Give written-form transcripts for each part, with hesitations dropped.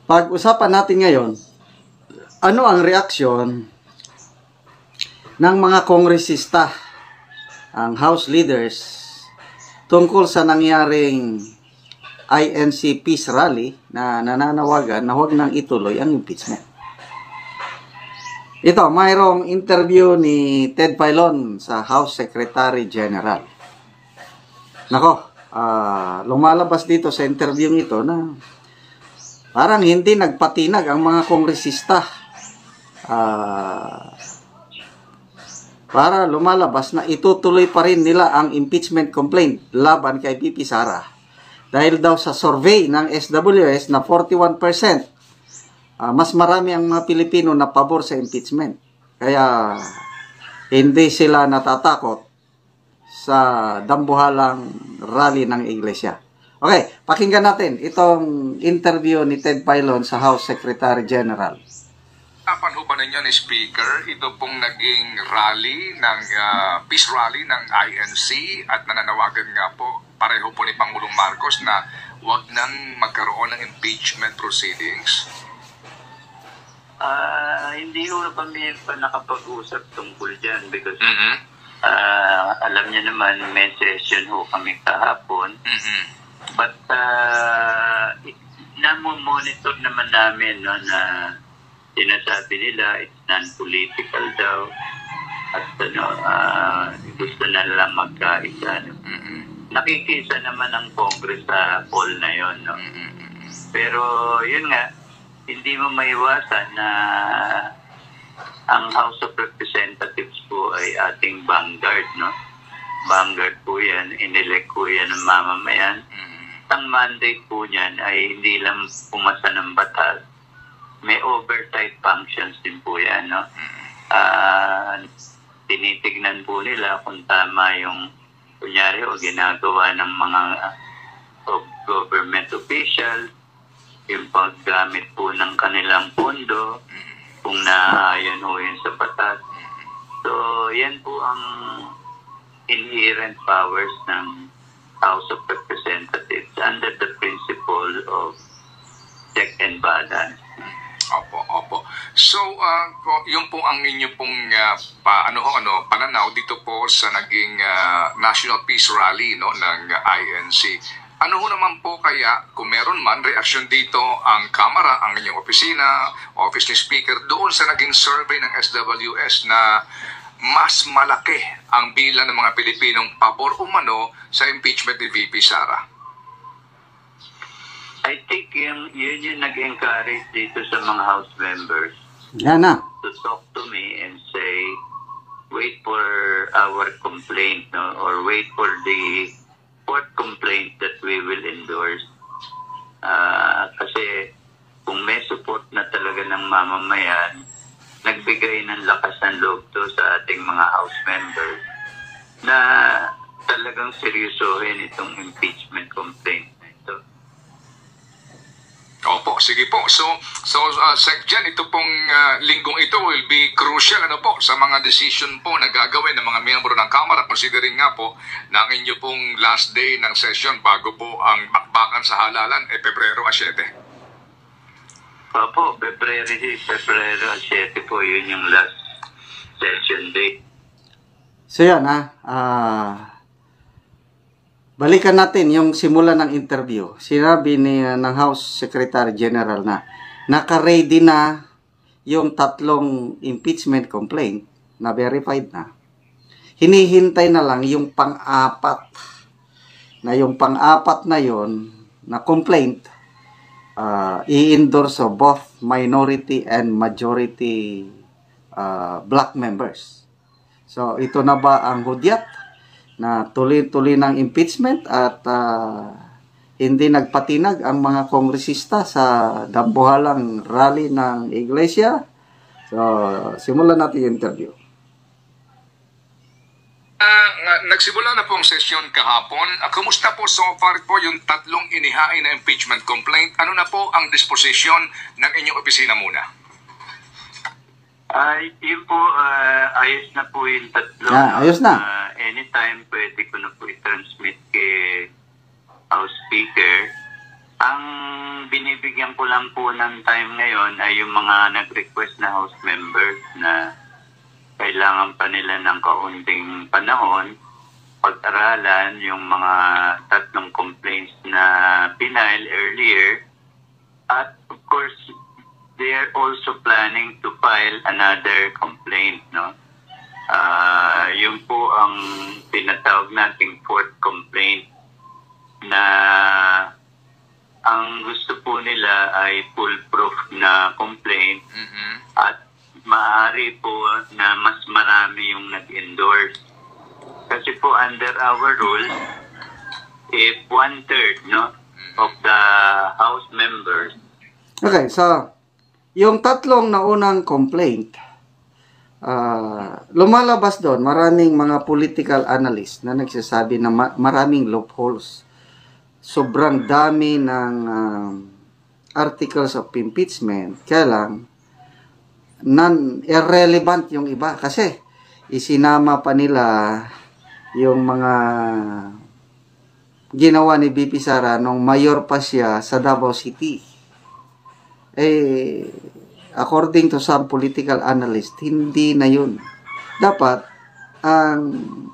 Pag-usapan natin ngayon, ano ang reaksyon ng mga kongresista, ang House leaders, tungkol sa nangyaring INC Peace Rally na nananawagan na huwag nang ituloy ang impeachment. Ito, mayroong interview ni Ted Filon sa House Secretary General. Nako, lumalabas dito sa interview ito na parang hindi nagpatinag ang mga kongresista. Para lumalabas na itutuloy pa rin nila ang impeachment complaint laban kay VP Sara. Dahil daw sa survey ng SWS na 41%, mas marami ang mga Pilipino na pabor sa impeachment. Kaya hindi sila natatakot sa dambuhalang rally ng iglesia. Okay, pakinggan natin itong interview ni Ted Filon sa House Secretary General. Apan ho ba ninyo ni Speaker, ito pong naging rally ng peace rally ng INC at nananawagan nga po pareho po ni Pangulong Marcos na wag nang magkaroon ng impeachment proceedings? Hindi ko kami pa nakapag-usap tungkol dyan because alam niya naman may session ho kami kahapon. But namomonitor naman namin no, na sinasabi nila it's non-political daw at gusto na lang magkaisa. Nakikisa naman ang Congress sa poll na yon. No? Pero yun nga, hindi mo maiwasan na ang House of Representatives po ay ating vanguard. No? Vanguard po yan, inelect po yan ng mamamayan. Ang mandate po niyan ay hindi lang pumasa ng batas, may oversight functions din po yan. No? Tinitignan po nila kung tama yung kunyari o ginagawa ng mga government official, yung paggamit po ng kanilang pondo, kung naaayon ho yun sa batas. So, yan po ang inherent powers ng House of Representatives under the principle of check and balance. Opo. So, yung po ang inyo pong pananaw dito po sa naging National Peace Rally no, ng INC. Ano ho naman po kaya, kung meron man, reaksyon dito ang Kamara, ang inyong opisina, Office ni Speaker, doon sa naging survey ng SWS na mas malaki ang bilang ng mga Pilipinong pabor umano sa impeachment ni VP Sara? I think yun yung nag-encourage dito sa mga House members to talk to me and say, wait for our complaint, no? Or wait for the court complaint that we will endorse. Kasi kung may support na talaga ng mamamayan, nagbigay ng lakas ng loob to sa ating mga House members na talagang seryosohin itong impeachment complaint na ito. Opo, sige po. So Sec Jan, ito pong linggong ito will be crucial sa mga decision po na gagawin ng mga miyembro ng Kamara, considering nga po na ang inyo pong last day ng session bago po ang bakbakan sa halalan Pebrero 7. Opo, Pebrero 7 po, yun yung last session day. So yan balikan natin yung simula ng interview. Sinabi ng House Secretary General na naka-ready na yung 3 impeachment complaint na verified na. Hinihintay na lang yung pang-apat na yon na complaint i-endorse both minority and majority black members. So ito na ba ang hudyat na tuloy-tuloy ng impeachment at hindi nagpatinag ang mga kongresista sa dambuhalang rally ng iglesia? So simulan natin yung interview. Nagsimula na po ang sesyon kahapon. Kumusta po so far po yung 3 inihain na impeachment complaint? Ano na po ang disposition ng inyong opisina muna? Yun po, ayos na po yung 3. Ayos na. Anytime pwede ko na po i-transmit kay House Speaker Ang binibigyan ko lang po ng time ngayon ay yung mga nag-request na House members na kailangan pa nila ng kaunting panahon pag-aralan yung mga 3 complaints na pinail earlier. At of course, they are also planning to file another complaint, no? Yun po ang tinatawag nating 4th complaint na ang gusto po nila ay foolproof na complaint at maaari po na mas marami yung nag-endorse. Kasi po under our rules, if 1/3 of the House members. Okay, so yung 3 naunang complaint, lumalabas doon maraming mga political analysts na nagsasabi na maraming loopholes. Sobrang dami ng articles of impeachment, kaya lang irrelevant yung iba kasi isinama pa nila yung mga ginawa ni BP Sara nung mayor pa siya sa Davao City. According to some political analysts, hindi na yun. Dapat ang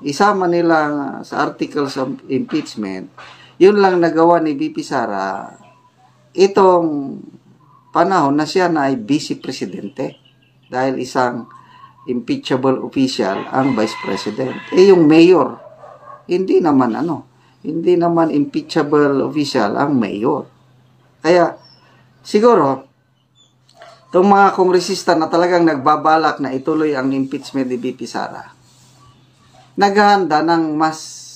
isama nila sa articles of impeachment, yun lang nagawa ni BP Sara itong panahon na siya na ay vice presidente dahil isang impeachable official ang vice president. Yung mayor, hindi naman impeachable official ang mayor. Kaya siguro itong mga kongresista na talagang nagbabalak na ituloy ang impeachment ni BP Sara, naghahanda ng mas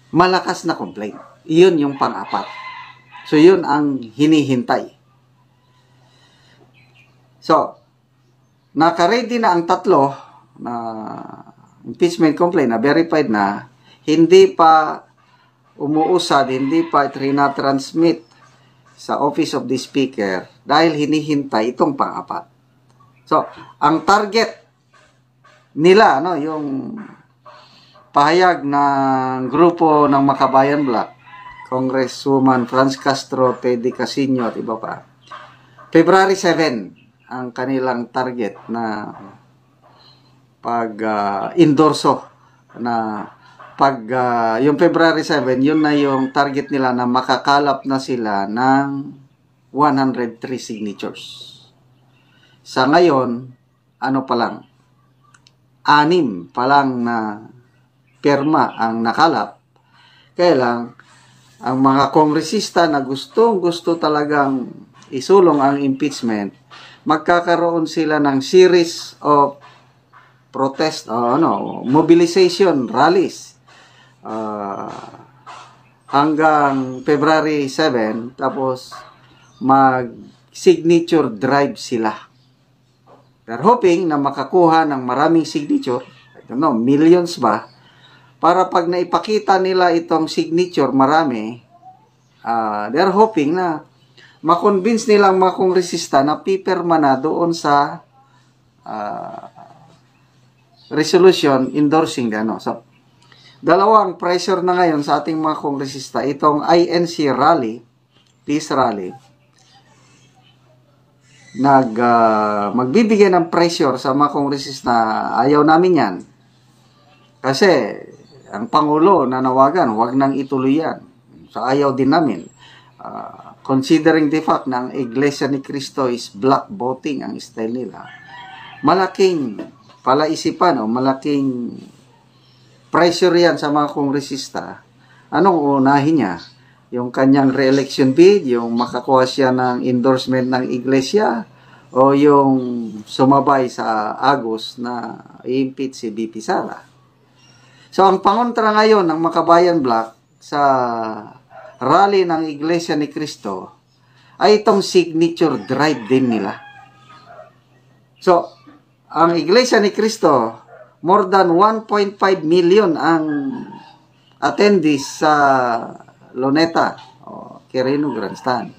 malakas na complaint. Iyon yung pang-4. So, yun ang hinihintay. So, naka-ready na ang 3 na impeachment complaint na verified na, hindi pa umuusad, hindi pa trina-transmit sa Office of the Speaker dahil hinihintay itong pang-4. So, ang target nila, yung pahayag ng grupo ng Makabayan Black, Congresswoman Franz Castro, Teddy Casino at iba pa, February 7 ang kanilang target na pag-endorso na yung February 7, yun na yung target nila na makakalap na sila ng 103 signatures. Sa ngayon, pa lang, 6 pa lang na pirma ang nakalap. Kaya lang, ang mga kongresista na gusto talagang isulong ang impeachment, magkakaroon sila ng series of protest, mobilization rallies hanggang February 7, tapos mag-signature drive sila. They're hoping na makakuha ng maraming signature, millions ba, para pag naipakita nila itong signature marami, they're hoping na makonvince nilang mga kongresista na pipirma na doon sa resolution endorsing So, dalawang pressure na ngayon sa ating mga kongresista, itong INC rally, peace rally, magbibigay ng pressure sa mga kongresista na ayaw namin yan. Kasi, ang Pangulo nanawagan, huwag nang ituloy yan. So, ayaw din namin. Considering the fact na ang Iglesia ni Cristo is black voting ang style nila, malaking palaisipan malaking pressure yan sa mga kongresista. Anong unahin niya? Yung kanyang re-election bid, yung makakuha siya ng endorsement ng Iglesia, o yung sumabay sa Agos na i-impeach si BP Sara. So, ang pangontra ngayon ng Makabayan Black sa rally ng Iglesia ni Cristo ay itong signature drive din nila. So, ang Iglesia ni Cristo, more than 1.5 million ang attendees sa Luneta o Quirino Grandstand.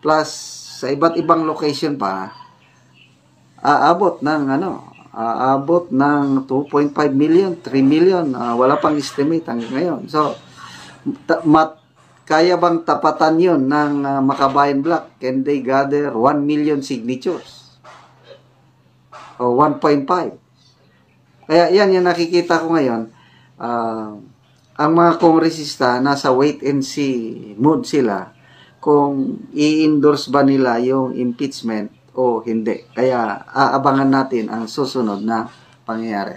Plus, sa iba't ibang location pa, aabot ng 2.5 million, 3 million, wala pang estimate hanggang ngayon. So, kaya bang tapatan yun ng Makabayan Black? Can they gather 1 million signatures? O 1.5? Kaya yan yung nakikita ko ngayon. Ang mga kongresista, nasa wait and see mood sila kung i-endorse ba nila yung impeachment o hindi. Kaya aabangan natin ang susunod na pangyayari.